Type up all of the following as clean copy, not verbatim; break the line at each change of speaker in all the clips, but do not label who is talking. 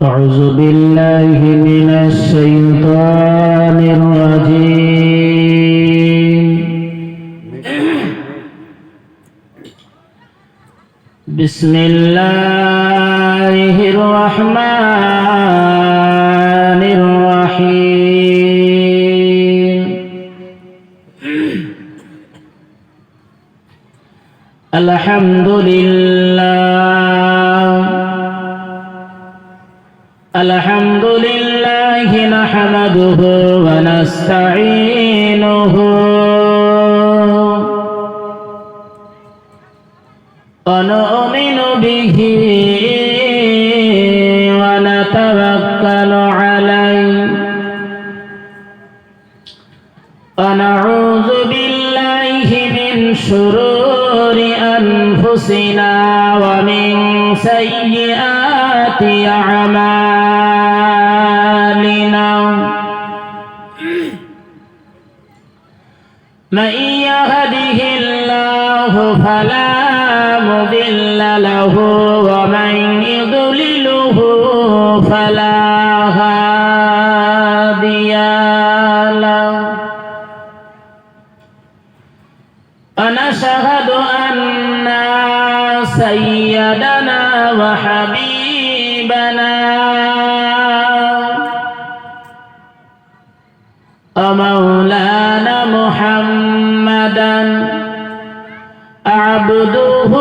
أعوذ بالله من الشيطان الرجيم بسم الله الرحمن الرحيم الحمد لله نحمده ونستعينه ونؤمن به ونتوكل عليه ونعوذ بالله من شرور أنفسنا ومن سيئات أعمالنا من يهده الله فلا مضل له ومن يضلله فلا هادي له ونشهد أن سيدنا وحبيبنا ومولانا محمدا عبده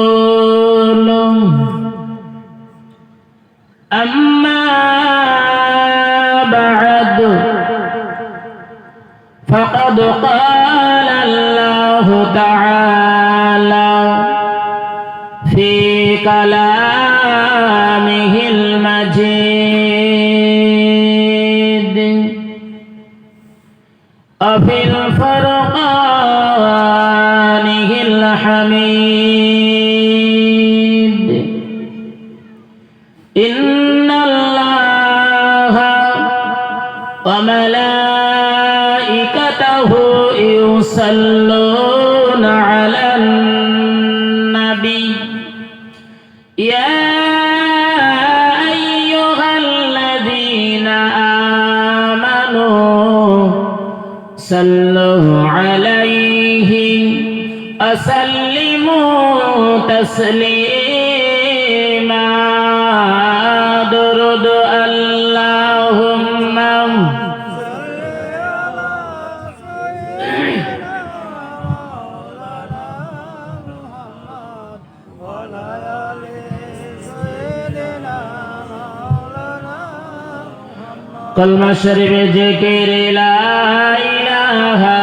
ورسوله أما بعد فقد قال الله تعالى في كلامه المجيد وفي الفرقانه الحميد إن الله وملائكته يصلون على النبي يا أيها الذين آمنوا صلوا عليه وسلموا تسليما درد اللهم कलमा शरीफ जिक्र ला इलाहा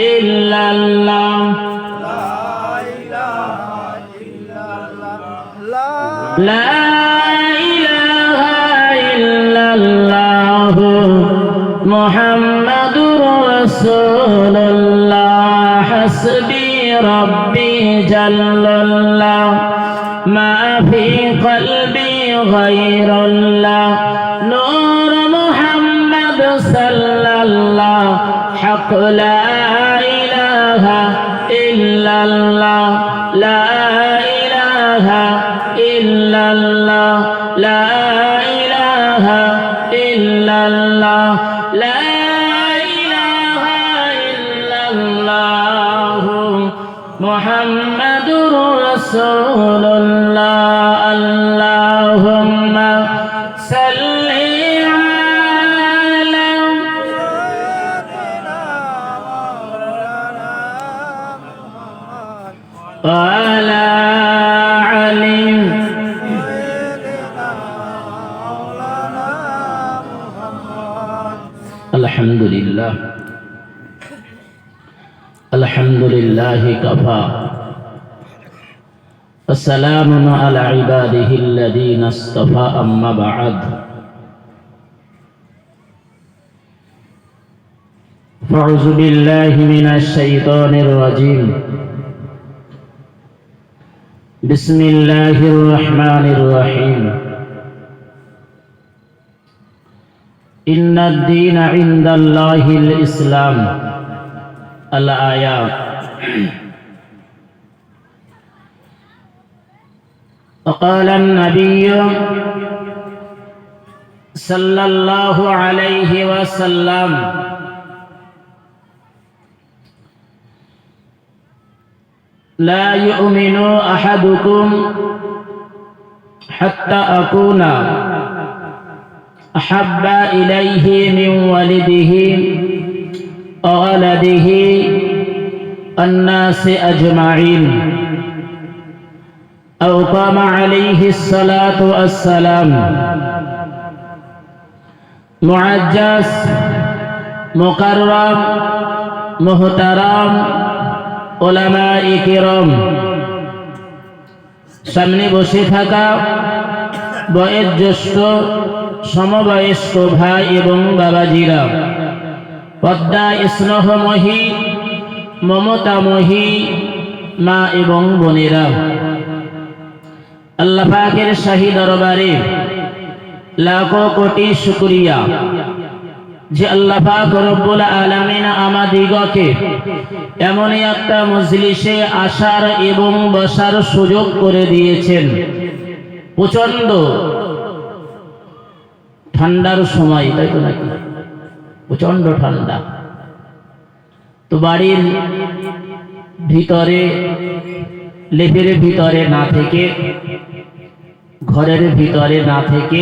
इल्लल्लाह ला इलाहा इल्लल्लाह मुहम्मदुर रसूलुल्लाह हस्बी रब्बी जल्लल्लाह मा फी क़ल्बी गैरुल्लाह नूर मुहम्मद सल्लल्लाह हक़ ला इलाहा इल्लल्लाह ला इलाहा इल्लल्लाह ला इलाहा इल्लल्लाह ला इलाहा इल्लल्लाह मुहम्मदुर रसूलुल्लाह अल्लाहुम्मा सल्लि ala alim alhamdulillah alhamdulillahi kafa assalamun ala ibadihi alladhina istafa amma ba'd fa'udzu billahi minasy syaithanir rajim bismillahirrahmanirrahim إن الدين عند الله الإسلام الآيات وقال النبي صلى الله عليه وسلم لا يؤمن أحدكم حتى أكون أحب إليه من ولده وولده الناس أجمعين أو قام عليه الصلاة والسلام معجز مكرم محترم উলামায়ে কিরাম সামনে বসে থাকা বয়োজ্যেষ্ঠ সমবয়স্ক ভাই এবং বাবাজিরা, পদ্মা স্নেহময়ী মমতাময়ী মা এবং বোনেরা, আল্লাহ পাকের শাহী দরবারে লাখো কোটি শুকরিয়া যে আল্লাহ পাক রব্বুল আলামিন আমাদিগকে এমন একটা মজলিসে আসার এবং বসার সুযোগ করে দিয়েছেন। প্রচন্ড ঠান্ডার সময়, তাই তো নাকি? প্রচন্ড ঠান্ডা। তো বাড়ির ভিতরে লেপের ভিতরে না থেকে, ঘরের ভিতরে না থেকে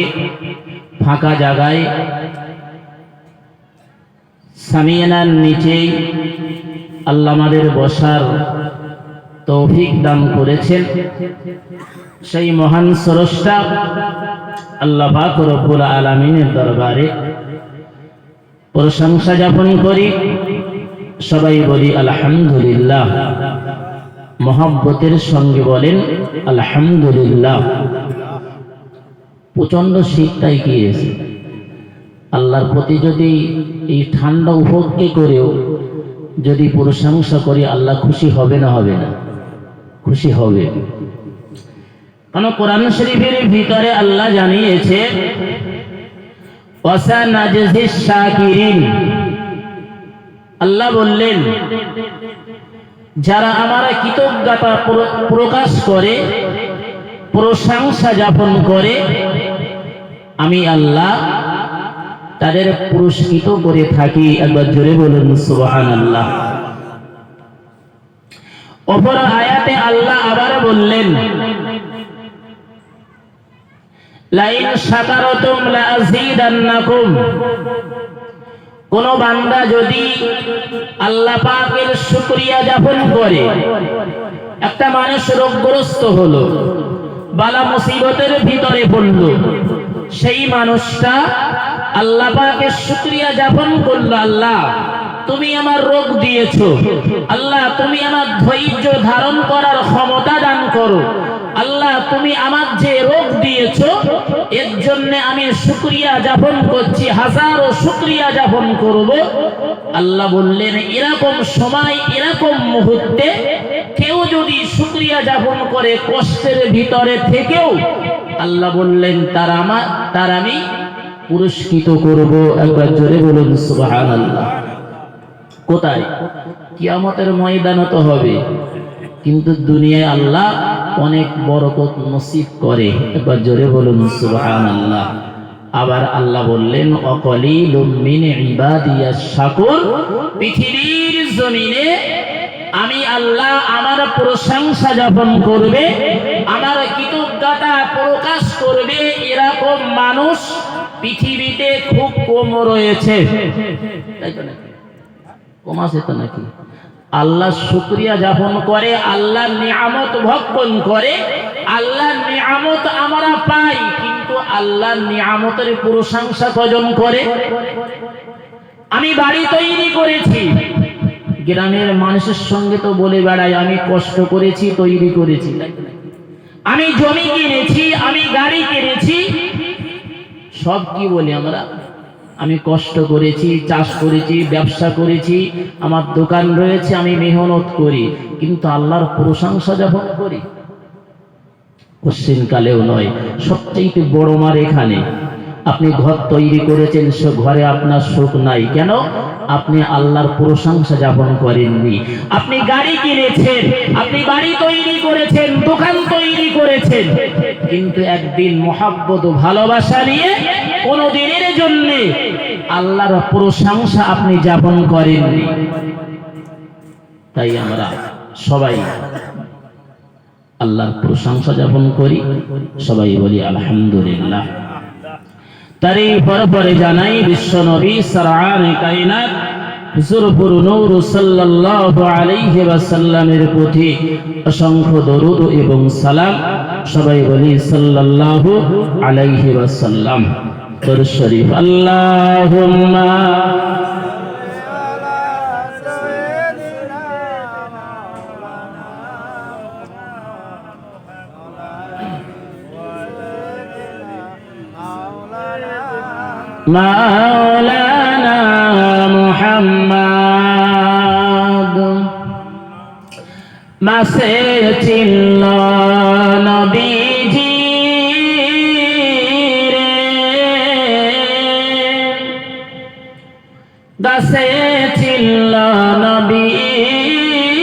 ফাঁকা জায়গায় সামিয়ানার নিচেই আল্লাহ আমাদের বসার তৌফিক দান করেছেন। সেই মহান স্রষ্টা আল্লাহ পাক রব্বুল আলামিনের দরবারে প্রশংসা জ্ঞাপন করি। সবাই বলি আলহামদুলিল্লাহ, মহব্বতের সঙ্গে বলেন আলহামদুলিল্লাহ। প্রচন্ড শীতটাই গিয়েছে। আল্লাহর প্রতি যদি এই ঠান্ডা উপভোগ করেও যদি প্রশংসা করি, আল্লাহ খুশি হবে না? হবে না? খুশি হবে। কারণ কোরআন শরীফের ভিতরে আল্লাহ জানিয়েছে ওয়াসানাজিস শাকিরিন। আল্লাহ বললেন যারা আমার কৃতজ্ঞতা প্রকাশ করে, প্রশংসা জ্ঞাপন করে, আমি আল্লাহ তাদের পুরস্কৃত করে থাকি। একবার জোরে বলুন সুবহানাল্লাহ। অপর আয়াতে আল্লাহ আবার বললেন লাইন শাকারতুম লাযীদান্নাকুম। কোন বান্দা যদি আল্লাহ পাকের শুকরিয়া জ্ঞাপন করে, একটা মানুষ রোগগ্রস্ত হলো, বালা মুসিবতের ভিতরে পড়লো, সেই মানুষটা আল্লাহ পাকের শুকরিয়া জ্ঞাপন করলো, আল্লাহ তুমি আমার রোগ দিয়েছো, আল্লাহ তুমি আমার ধৈর্য ধারণ করার ক্ষমতা দান করো, আল্লাহ তুমি আমার যে রোগ দিয়েছো এর জন্য আমি শুকরিয়া জ্ঞাপন করছি, হাজারো শুকরিয়া জ্ঞাপন করব। আল্লাহ বললেন এরকম সময়, এরকম মুহূর্তে কেউ যদি শুকরিয়া জ্ঞাপন করে কষ্টের ভিতরে থেকেও, আল্লাহ বললেন তার আমি পুরস্কৃত করব। একবার জোরে বলুন সুবহানাল্লাহ। কোথায়? কিয়ামতের ময়দানে তো হবে, কিন্তু দুনিয়ায় আল্লাহ অনেক বরকত নসিব করে। একবার জোরে বলুন সুবহানাল্লাহ। আবার আল্লাহ বললেন ওয়াকালিলুম মিন ইবাদিয়াশ শাকুর। পৃথিবীর জমিনে আমি আল্লাহ আমার প্রশংসা জ্ঞাপন করবে, আমার কৃতজ্ঞতা প্রকাশ করবে, এরকম মানুষ পৃথিবীতে খুব কম রয়েছে। তাই তো নাকি? কম আছে তো নাকি? আল্লাহ শুকরিয়া জ্ঞাপন করে, আল্লাহর নিয়ামত ভক্ষণ করে, আল্লাহর নিয়ামত আমরা পাই, কিন্তু আল্লাহর নিয়ামতের প্রশংসা কজন করে? আমি বাড়ি তৈরি করেছি, গ্রামের মানুষের সঙ্গে তো বলে বেড়াই আমি কষ্ট করেছি, তৈরি করেছি। আমি জমি কিনেছি, আমি গাড়ি কিনেছি, সব কি বলি আমরা? আমি কষ্ট করেছি, চাষ করেছি, ব্যবসা করেছি, আমার দোকান রয়েছে, আমি মেহনত করি, কিন্তু আল্লাহর প্রশংসা যখন করি কোশ্চিন কালেও নয়। সবচেয়ে বড় মার এখানে আপনি ঘর তৈরি করেছেন, সে ঘরে আপনার সুখ নাই কেন? আপনি আল্লাহর প্রশংসা যাপন করেননি। আপনি গাড়ি কিনেছেন, আপনি বাড়ি তৈরি করেছেন, দোকান তৈরি করেছেন, কিন্তু একদিন মহব্বত ও ভালোবাসা নিয়ে কোনো দিনের জন্য আল্লাহর প্রশংসা আপনি যাপন করেননি। তাই আমরা সবাই আল্লাহর প্রশংসা যাপন করি, সবাই বলি আলহামদুলিল্লাহ। তারই পরে জানাই বিশ্ব নবী সরআরে কায়নাত হুজুর নূর সাল্লাল্লাহু আলাইহি ওয়াসাল্লামের প্রতি অসংখ্য দরুদ এবং সালাম। সবাই বলি সাল্লাল্লাহু আলাইহি ওয়াসাল্লাম। দরুদ শরীফ আল্লাহুম্মা মাওলানা মুহাম্মদ মাসে চিল্ল নবীজি রে, দাসে চিল্ল নবীজি,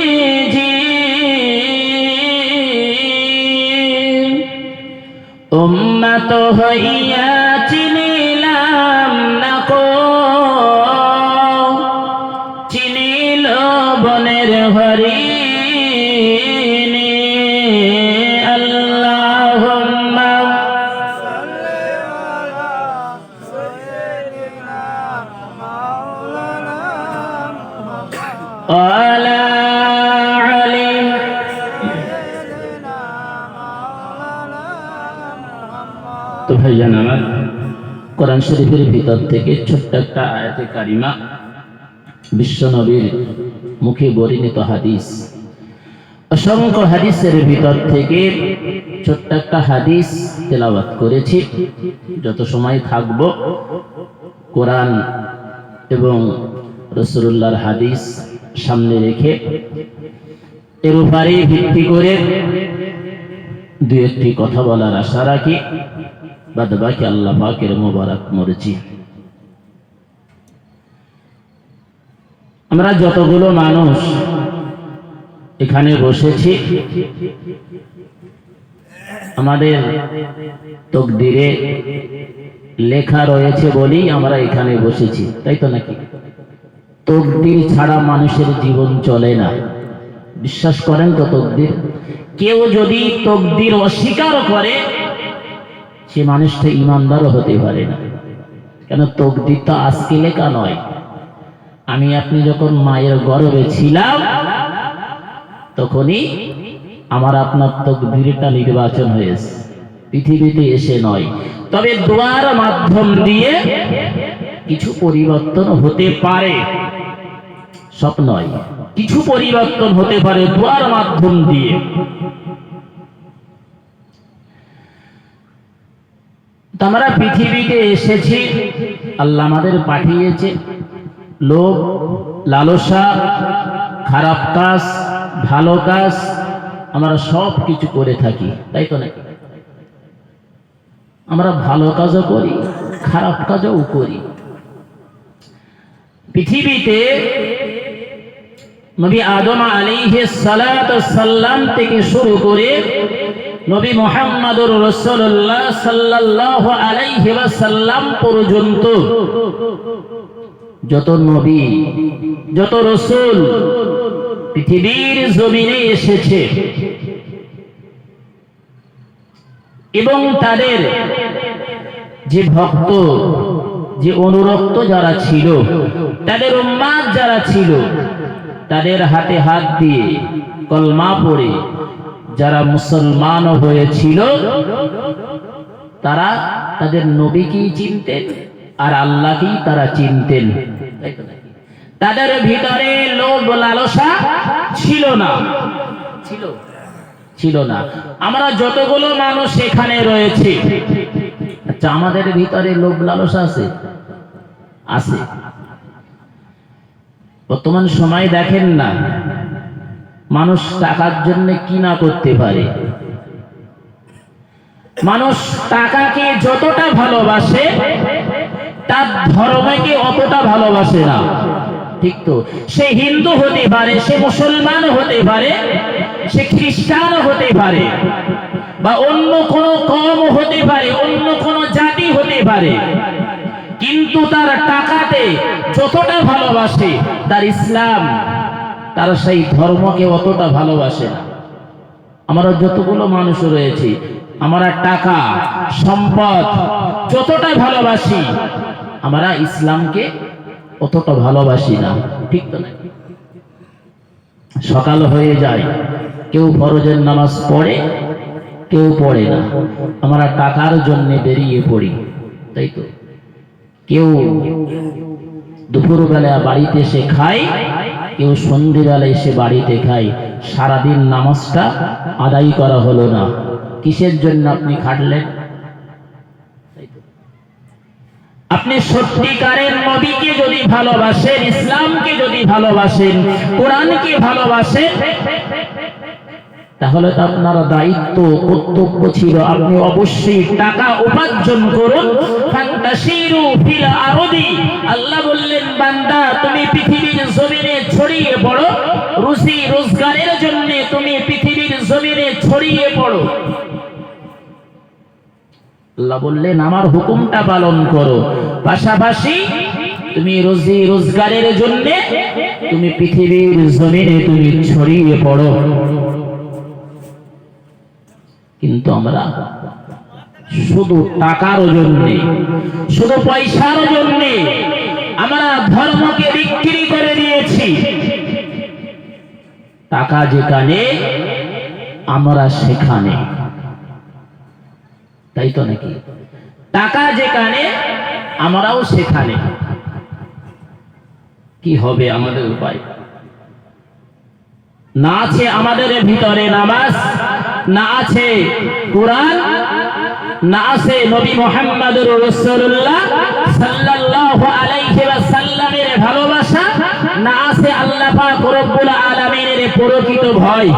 উম্মত হইয়া চিনিলাম না কো, চিনিল বনের হরিণী। আল্লাহুম্মা সাল্লি আলা সাইয়্যিদিনা মাওলানা মুহাম্মদ ওয়ালা আলি সাইয়্যিদিনা মাওলানা মুহাম্মদ। তো ভাইজান আমার, কোরআন শরীফের ভিতর থেকে ছোট্ট একটা আয়াতে কারিমা, বিশ্ব নবীর মুখে বর্ণিত হাদিস, অসংখ্য হাদিসের ভিতর থেকে ছোট্ট একটা হাদিস তেলাওয়াত করেছি। যত সময় থাকবো কোরআন এবং রাসূলুল্লাহর হাদিস সামনে রেখে এর উপরে ভিত্তি করে দু একটি কথা বলার আশা রাখি, বাদ বাকি আল্লাহ পাকের মোবারক মর্জি। আমরা যতগুলো মানুষ এখানে বসেছি, আমাদের তকদিরে লেখা রয়েছে বলেই আমরা এখানে বসেছি, তাই তো নাকি? তকদির ছাড়া মানুষের জীবন চলে না। বিশ্বাস করেন তো তকদির? কেউ যদি তকদির অস্বীকার করে সে মানুষটা ইমানদারও হতে পারে না। কেন? তকদির তো আজকে লেখা নয়। আমি আপনি যখন মায়ের গর্ভে ছিলাম তখনই আমার আপনার তকদিরটা নির্বাচন হয়েছে, পৃথিবীতে এসে নয়। তবে দোয়ার মাধ্যম দিয়ে কিছু পরিবর্তন হতে পারে, সব নয়, কিছু পরিবর্তন হতে পারে দোয়ার মাধ্যম দিয়ে। আমরা পৃথিবীতে এসেছি, আল্লাহ আমাদের পাঠিয়েছে। লোভ, লালসা, খারাপ কাজ, ভালো কাজ আমরা সব কিছু করে থাকি, তাই তো নাকি? আমরা ভালো কাজও করি, খারাপ কাজও করি। পৃথিবীতে নবী আদম আলাইহিস সালাতু সাল্লাম থেকে শুরু করে নবী মুহাম্মদুর রাসূলুল্লাহ সাল্লাল্লাহু আলাইহি ওয়াসাল্লাম পর্যন্ত যত নবী, যত রাসূল পৃথিবীর জমিনে এসেছে এবং তাদের যে ভক্ত, যে অনুরক্ত যারা ছিল, তাদের উম্মাত যারা ছিল, তাদের হাতে হাত দিয়ে কলমা পড়ে যারা মুসলমান হয়েছিল তারা তাদের নবীকেই চিনতেন আর আল্লাহকেই তারা চিনতেন। তাদের ভিতরে লোভ লালসা ছিল না, ছিল না। আমরা যতগুলো মানুষ এখানে রয়েছে, আচ্ছা আমাদের ভিতরে লোভ লালসা আছে? আছে। বর্তমান সময় দেখেন না, মানুষ টাকার জন্য কি না করতে পারে। মানুষ টাকাকে যতটা ভালোবাসে তার ধর্মকে অতটা ভালোবাসে না, ঠিক তো? সে হিন্দু হতে পারে, সে মুসলমান হতে পারে, সে খ্রিস্টান হতে পারে, বা অন্য কোনো কওম হতে পারে, অন্য কোনো জাতি হতে পারে, কিন্তু তার টাকাতে যতটা ভালোবাসে তার ইসলাম, তার সেই ধর্মকে অতটা ভালোবাসে না। আমরা যতগুলো মানুষ রয়েছে, আমরা টাকা সম্পদ যতটা ভালোবাসি, আমরা ইসলামকে অতটা ভালোবাসি না, ঠিক তো? না, সকাল হয়ে যায়, কেউ ফরজের নামাজ পড়ে, কেউ পড়ে না, আমরা টাকার জন্য বেরিয়ে পড়ি, তাই তো? কেউ দুপুরবেলা বাড়িতে এসে খায়, কেউ সন্ধ্যেবেলা এসে বাড়িতে খায়, সারাদিন নামাজটা আদায় করা হলো না। কিসের জন্য আপনি খাটলেন? আপনি সত্যিকারের নবীকে যদি ভালোবাসেন, ইসলামকে যদি ভালোবাসেন, কোরআনকে ভালোবাসেন, তাহলে তো আপনার দায়িত্ব কর্তব্য ছিল আপনি অবশ্যই টাকা উপার্জন করুন। ফান্তাশিরু ফিল আরদি, আল্লাহ বললেন বান্দা তুমি পৃথিবীর জমিনে ছড়িয়ে পড়ো, রুজি রোজগারের জন্য তুমি পৃথিবীর জমিনে ছড়িয়ে পড়ো। আল্লাহ বললেন আমার হুকুমটা পালন করো, পাশাপাশি তুমি রুজি রোজগারের জন্য তুমি পৃথিবীর জমিনে তুমি ছড়িয়ে পড়ো। কিন্তু আমরা শুধু টাকার জন্য, শুধু পয়সার জন্য আমরা ধর্মকে বিক্রি করে দিয়েছি। টাকা যেখানে আমরা সেখানে, তাই তো নাকি? টাকা যেখানে আমরাও সেখানে। কি হবে আমাদের উপায়? না আছে আমাদের ভিতরে নামাজ, না আছে কোরআন, না আছে নবী মুহাম্মদুর রাসূলুল্লাহ সাল্লাল্লাহু আলাইহি ওয়াসাল্লামের ভালোবাসা, না আছে আল্লাহ পাক রব্বুল আলামিনের প্রকৃত ভয়,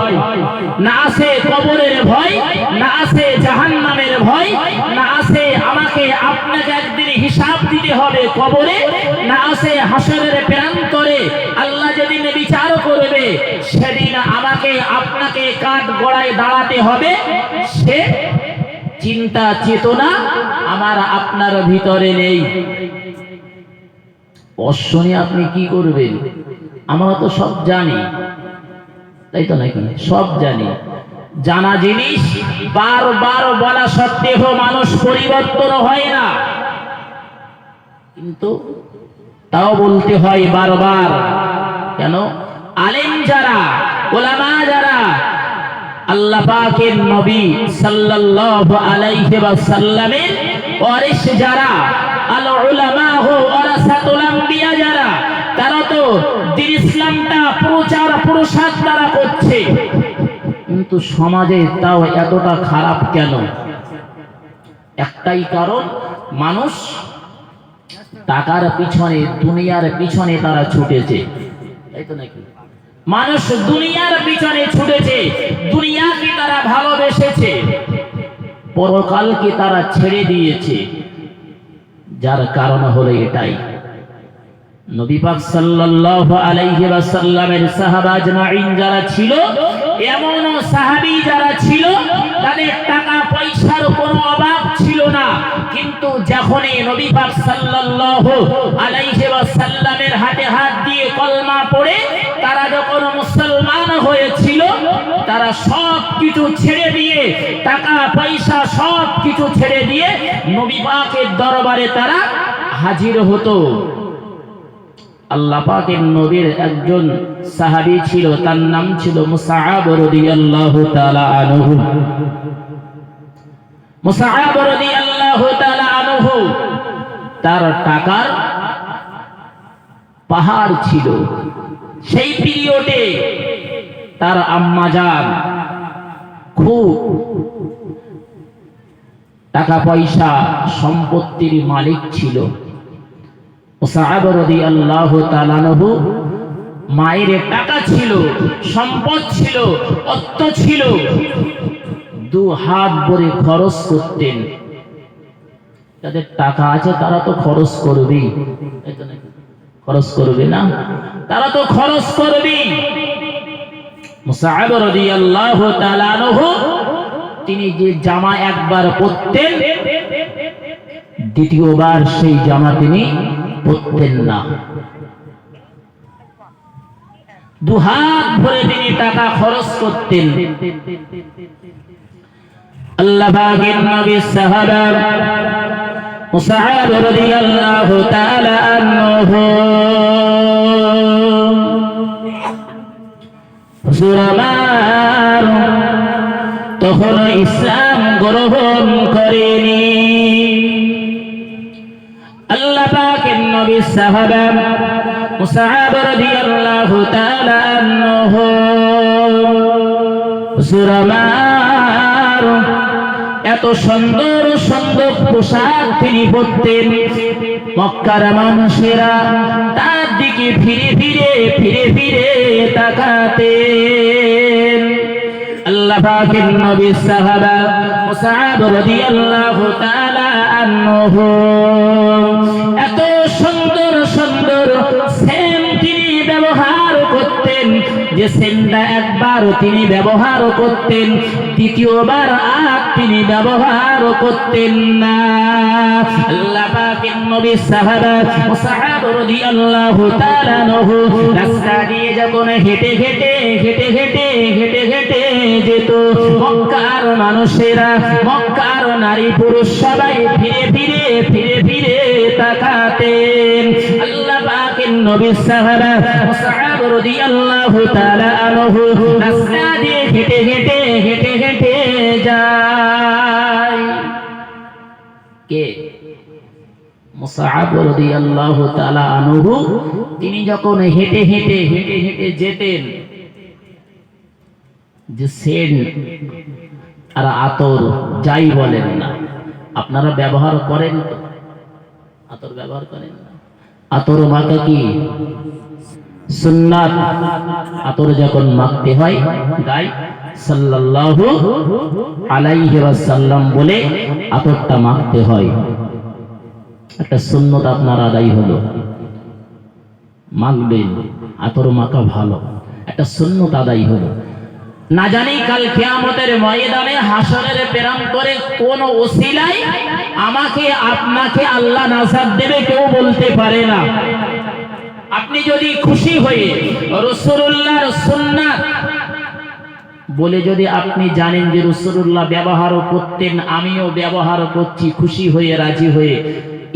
না আছে কবরের ভয়, না আছে জাহান্নামের ভয়, না আছে আমাকে আপনাকে একদিন হিসাব দিতে হবে কবরে, না আছে হাসরের প্রান্তরে আল্লাহ যেদিন বিচার করবে সেদিন আমাকে আপনাকে কাঠ গড়ায় দাঁড়াতে হবে। সে চিন্তা চেতনা আমার আপনার ভিতরে নেই। অশ্বনী আপনি কি করবেন? আমরা তো সব জানি, তাই তো নাকি? সব জানি, জানা জিনিস বারবার বলা সত্ত্বেও মানুষ পরিবর্তন হয় না, কিন্তু তাও বলতে হয় বারবার। কেন? আলেম যারা, ওলামা যারা, আল্লাহ পাকের নবী সাল্লাল্লাহু আলাইহি ওয়াসাল্লামের ওয়ারিস যারা, আল উলামা ওয়ারাসাতুল আম্বিয়া যারা, তারা তো দ্বীন ইসলামটা প্রচার প্রসার তারা করছে, কিন্তু সমাজে তাও এতটা খারাপ কেন? একটাই কারণ, মানুষ টাকার পিছনে, দুনিয়ার পিছনে তারা ছুটেছে, তাই তো নাকি? মানুষ দুনিয়ার পিছনে ছুটেছে, দুনিয়াকে তারা ভালোবেসেছে, পরকালকে তারা ছেড়ে দিয়েছে। যার কারণ হলো এটাই। নবী পাক সাল্লাল্লাহু আলাইহি ওয়াসাল্লামের সাহাবা আজমাইন যারা ছিল, এমন সাহাবী যারা ছিল তাদের টাকা পয়সার কোনো অভাব ছিল না, কিন্তু যখনই নবী পাক সাল্লাল্লাহু আলাইহি ওয়াসাল্লামের হাতে হাত দিয়ে কলমা পড়ে তারা যখন মুসলমান হয়েছিল, তারা সব কিছু ছেড়ে দিয়ে, টাকা পয়সা সব কিছু ছেড়ে দিয়ে নবী পাকের দরবারে তারা হাজির হতো। আল্লাহ পাকের নবীর একজন সাহাবী ছিল, তার নাম ছিল মুসআব রাদিয়াল্লাহু তাআলা আনহু। মুসআব রাদিয়াল্লাহু তাআলা আনহু তার টাকার পাহাড় ছিল। সেই পিরিয়ডে তার আম্মাজান খুব টাকা পয়সা সম্পত্তির মালিক ছিল। মুসআব রাদিয়াল্লাহু তাআলা আনহু মায়ের টাকা ছিল, সম্পদ ছিল, অর্থ ছিল, দু হাত ভরে খরচ করতেন। যাদের টাকা আছে তারা তো খরচ করবেই, খরচ করবে না? তারা তো খরচ করবেই। মুসআব রাদিয়াল্লাহু তাআলা আনহু তিনি যে জামা একবার পরতেন, দ্বিতীয়বার সেই জামা তিনি পরতেন না। দু হাত ভরে তিনি টাকা খরচ করতেন। আল্লাহ পাকের নবী সাহাবা মুসআব রাদিয়াল্লাহু তাআলা আনহু হুজুর তখন ইসলাম গ্রহণ করেনি। আল্লাহ পাকের নবী সাহাবা মুসআব রাদিয়াল্লাহু তাআলা আনহু হুজুর এত সুন্দর সুন্দর পোশাক তিনি পরতেন, মক্কার মানুষেরা তার দিকে ফিরে ফিরে তাকাতেন। আল্লাহ পাকের নবী সাহাবা মুসআব রাদিয়াল্লাহু তাআলা আনহু এত সুন্দর সুন্দর সেন্ট তিনি ব্যবহার করতেন, যে সেন্টটা একবার তিনি ব্যবহার করতেন, দ্বিতীয়বার আর তিনি ব্যবহার করতেন না। আল্লাহ পাকের নবী সাহাবা মুসআব রাদিয়াল্লাহু তাআলা আনহু রাস্তা দিয়ে যখন হেঁটে হেঁটে যেত, মক্কার মানুষেরা, মক্কার নারী পুরুষ সবাই ফিরে ফিরে তাকাতেন। আল্লাহ পাকের নবী সাহাবা মুসআব রাদিয়াল্লাহু তাআলা আনহু রাস্তা দিয়ে হেঁটে যায়। কে? মুসআব রাদিয়াল্লাহু তাআলা আনহু তিনি যখন হেঁটে যেতেন, যে সেন্ট আর আতর যাই বলেন না, আপনারা ব্যবহার করেন তো? আতর ব্যবহার করেন না? আতর মাখা কি সুন্নাত? আতর যখন মাখতে হয় গায়ে সাল্লাল্লাহু আলাইহি ওয়াসাল্লাম বলে আতরটা মাখতে হয়। একটা সুন্নত আপনার আদায় হলো, মাখবেন, আতর মাখা ভালো, একটা সুন্নত আদায় হলো। না জানি কাল কিয়ামতের ময়দানে হাসরের প্রেরণ করে কোন ওসিলায় আমাকে আপনাকে আল্লাহ নাজাত দেবে কেউ বলতে পারে না। আপনি যদি খুশি হয়ে রাসূলুল্লাহর সুন্নাত বলে যদি আপনি জানেন যে রাসূলুল্লাহ ব্যবহারও করতেন, আমিও ব্যবহার করছি, খুশি হয়ে রাজি হয়ে,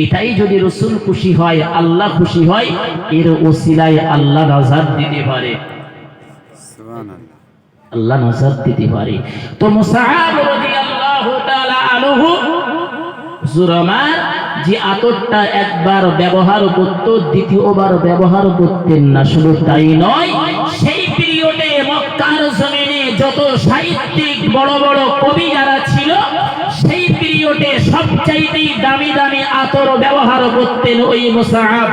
এটাই যদি রাসূল খুশি হয়, আল্লাহ খুশি হয়, এর ওসিলায় আল্লাহ নাজাত দিতে পারে। সুবহানাল্লাহ, আল্লাহ নাজাত দিতে পারে। তো মুসআব রাদিয়াল্লাহু তাআলা আনহু জুরামার যে আতরটা একবার ব্যবহার করত, দ্বিতীয়বার ব্যবহার করতেন না। শুধু তাই নয়, সেই পিরিয়ডে মক্কার জমিনে যত সাহিত্যিক বড় বড় কবি যারা ছিল, সেই পিরিয়ডে সবচাইতে দামি দামি আতর ব্যবহার করতেন ওই মুসআব।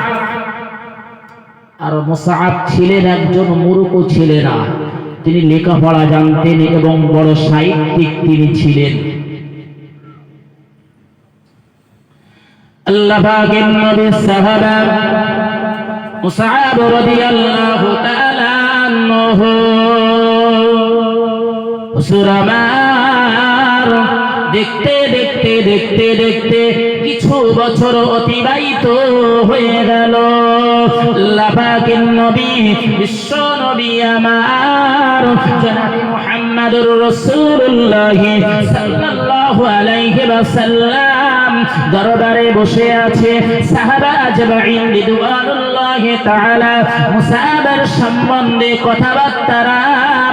আর মুসআব ছিলেন একজন মূর্খ ছেলে না, তিনি লেখাপড়া জানতেন এবং বড় সাহিত্যিক তিনি ছিলেন। আল্লাহ পাকের নবী সাহাবা মুসআব রাদিয়াল্লাহু তাআলা আনহু হুজুর আমার দেখতে কিছু বছর অতিবাহিত হয়ে গেল। আল্লাহ পাকের নবী, বিশ্ব নবী আমার জনাবে মুহাম্মদুর রাসূলুল্লাহ সাল্লাল্লাহু আলাইহি ওয়াসাল্লাম দরবারে বসে আছে। সাহাবা আজমাইন রিদওয়ানুল্লাহি তাআলা মুসআবের সম্বন্ধে কথাবার্তা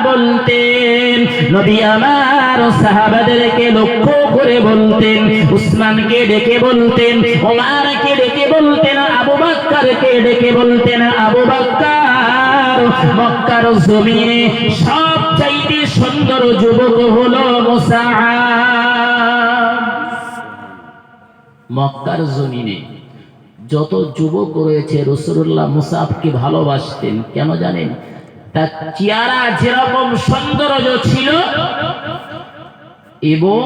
বলতেন। নবী আমার সাহাবাদেরকে লক্ষ্য করে বলতেন, উসমানকে ডেকে বলতেন, ওমরকে ডেকে বলতেন, আবু বকরকে ডেকে বলতেন, আবু বকর, মক্কার জমিনে সবচাইতে সুন্দর যুবক হলো মুসআব। মক্কার জমিনে যত যুবক রয়েছে রাসূলুল্লাহ মুসআবকে ভালোবাসতেন। কেন জানেন? তার চেহারা যেরকম সৌন্দর্য ছিল, এবং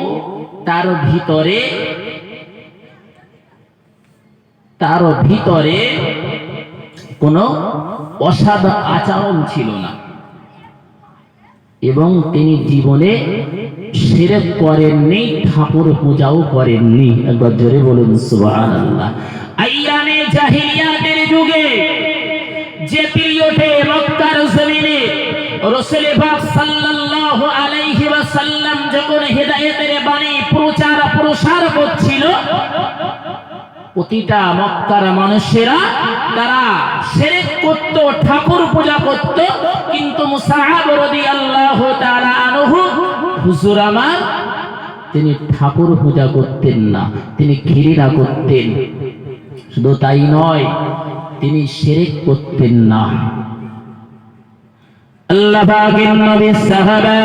তার ভিতরে কোনো অসৎ আচরণ ছিল না, এবং তিনি জীবনে শিরক করেননি, ঠাকুর পূজাও করেননি। একবার জোরে বলুন সুবহানাল্লাহ। আইয়ামে জাহিলিয়াতের যুগে যে পিরিয়ডে মক্কার জমিনে রাসূল পাক সাল্লাল্লাহু আলাইহি ওয়াসাল্লাম যখন হিদায়াতের বাণী প্রসার করছিল, প্রতিটা মক্কার মানুষেরা তারা শিরক করত, ঠাকুর পূজা করত। কিন্তু মুসআব রাদিয়াল্লাহু তাআলা আনহু, হুজুর আমার, তিনি ঠাকুর পূজা করতেন না, তিনি ঘৃণা করতেন। শুধু তাই নয়, তিনি শিরক করতেন না। আল্লাহ পাকের নবী সাহাবা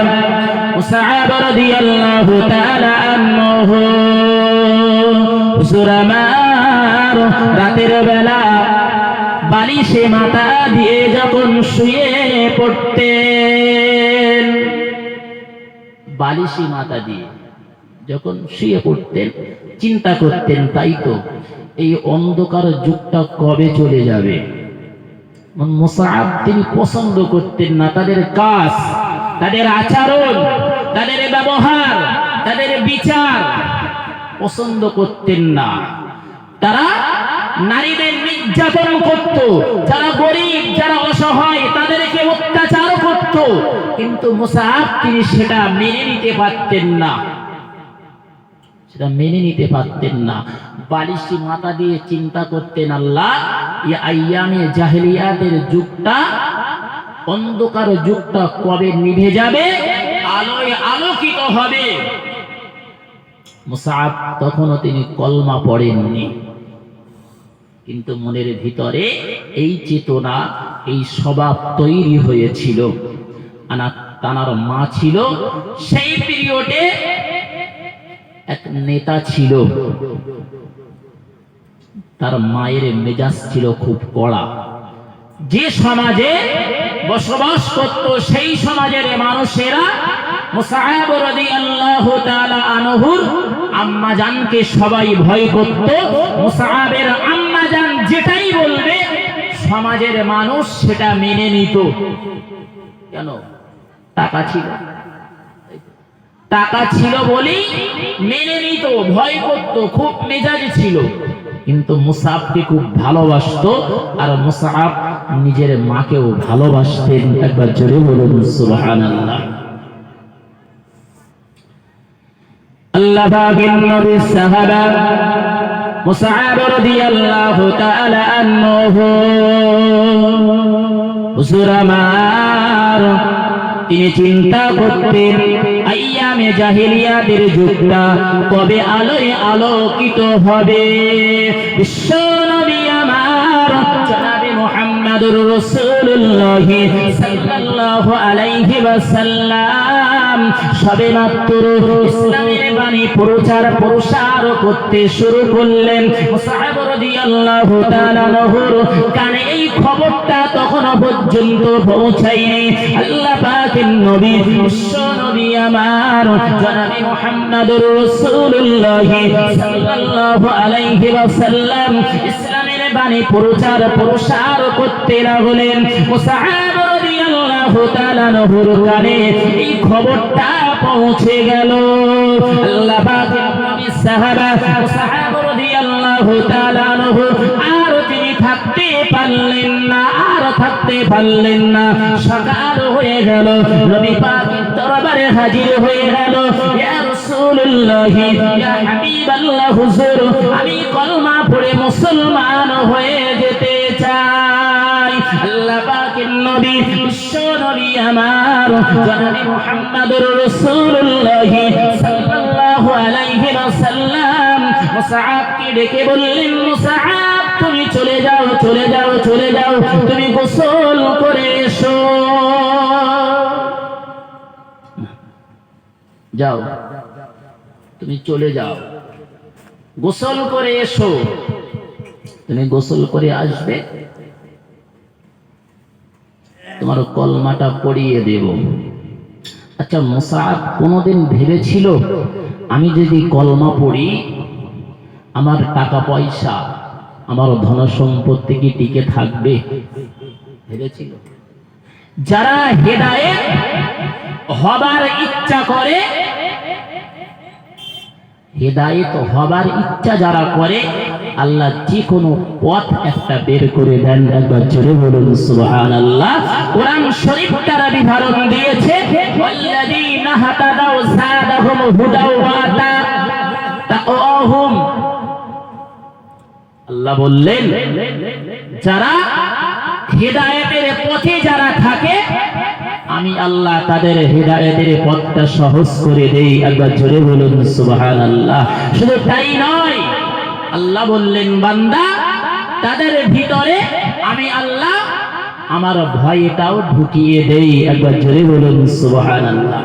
মুসআব রাদিয়াল্লাহু তাআলা আনহু, হুজুর আমার, রাতের বেলা বালিশে মাথা দিয়ে যখন শুয়ে পড়তেন, বালিশে মাথা দিয়ে যখন শুয়ে পড়তেন, চিন্তা করতেন, তাই তো এই অন্ধকার যুগটা কবে চলে যাবে। মুসআব তিনি পছন্দ করতেন না তাদের কাজ, তাদের আচরণ, তাদের ব্যবহার, তাদের বিচার পছন্দ করতেন না। তারা নারীদের নির্যাতন করত, যারা গরিব, যারা অসহায় তাদেরকে অত্যাচার করত। কিন্তু মুসআব তিনি সেটা মেনে নিতে পারতেন না, বালিশে মাথা দিয়ে চিন্তা করতেন, আল্লাহ, এই আইয়ামে জাহেলিয়াতের যুগটা, অন্ধকার যুগটা কবে নিভে যাবে, আলোয় আলোকিত হবে। মুসআব তখনও তিনি কলমা পড়েননি, কিন্তু মনের ভিতরে এই চেতনা, এই স্বভাব তৈরি হয়েছিল। তানার মা ছিল সেই পিরিয়ডে এক নেতা ছিল, তার মায়ের মেজাজ ছিল খুব কড়া। যে সমাজে বসবাস করত সেই সমাজের মানুষেরা মুসআব রাদিয়াল্লাহু তাআলা আনহুর আম্মা জানকে সবাই ভয় করত। মুসআবের আম্মা জান যেটাই বলবে সমাজের মানুষ সেটা মেনে নিত। কেন? টাকা ছিল বলেই মেনে নিত, ভয় করত, খুব মেজাজ ছিল। কিন্তু মুসআবকে খুব ভালোবাসতো, আর মুসআব নিজের মাকেও ভালোবাসতেন। একবার জোরে বলুন সুবহানাল্লাহ। আল্লাহ পাকের নবী সাহাবা মুসআব রাদিয়াল্লাহু তাআলা আনহু, হুজুর আমার, তিনি চিন্তা করতেন আইয়ামে জাহেলিয়াতের যুগটা কবে আলোয় আলোকিত হবে। বিশ্ব নবী আমার জনাবে মুহাম্মদুর রাসূলুল্লাহ সাল্লাল্লাহু আলাইহি ওয়াসাল্লাম সবে মাত্র ইসলামের বাণী প্রসার করতে শুরু করলেন। মুসআব রাদিয়াল্লাহু তাআলা আনহুর কানে এই খবরটা তখনও পর্যন্ত পৌঁছায়নি। আল্লাহ পাকের নবী, বিশ্ব নবী আমার জনাবে মুহাম্মদুর রাসূলুল্লাহ সাল্লাল্লাহু আলাইহি ওয়াসাল্লাম ইসলামের বাণী প্রসার করতে লাগলেন। মুসআব রাদিয়াল্লাহু তাআলা আনহুর কানে এই খবরটা পৌঁছে গেল। আল্লাহ পাকের নবী সাহাবা মুসআব রাদিয়াল্লাহু তাআলা আনহু আর তিনি থাকতে পারলেন না, সকাল হয়ে গেল। নবী পাকের দরবারে হাজির হয়ে গেল। ইয়া রাসূলুল্লাহ, ইয়া হাবিবাল্লাহ, হুজুর, আমি কলমা পড়ে মুসলমান হয়ে যেতে চাই। আল্লাহ পাকের নবী, বিশ্ব নবী আমার জনাবে মুহাম্মদুর রাসূলুল্লাহ সাল্লাল্লাহু আলাইহি ওয়াসাল্লাম মুসআবকে ডেকে বললেন, মুসআব, তুমি চলে যাও, তুমি গোসল করে এসো। যাও, তুমি চলে যাও, গোসল করে এসো। তুমি গোসল করে আসবে, তোমার কলমাটা পড়িয়ে দেব। আচ্ছা, মুসআব কোনোদিন ভেবেছিল আমি যদি কলমা পড়ি আমার টাকা পয়সা, আমার ধন সম্পত্তি কি টিকে থাকবে? ভেবেছিল? যারা হেদায়েত হবার ইচ্ছা করে, হেদায়েত হবার ইচ্ছা যারা করে, আল্লাহ যে কোনো পথ একটা বের করে দেন। একবার জোরে বলুন সুবহানাল্লাহ। কোরআন শরীফ তারা বিবরণ দিয়েছে, ওয়াল্লাযীনা হাতাদাউ যাদাহুম হুদাও ওয়া তাকওয়াহুম। আল্লাহ বললেন, যারা হেদায়েতের পথে যারা থাকে, আমি আল্লাহ তাদের হেদায়েতের পথটা সহজ করে দেই। একবার জোরে বলুন সুবহানাল্লাহ। শুধু তাই নয়, আল্লাহ বললেন, বান্দা তাদের ভিতরে আমি আল্লাহ আমার ভয়টাও ঢুকিয়ে দেই। একবার জোরে বলুন সুবহানাল্লাহ।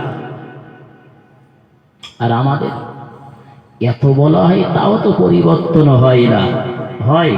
আর আমাদের এত বলা হয় তাও তো পরিবর্তন হয় না। হয়?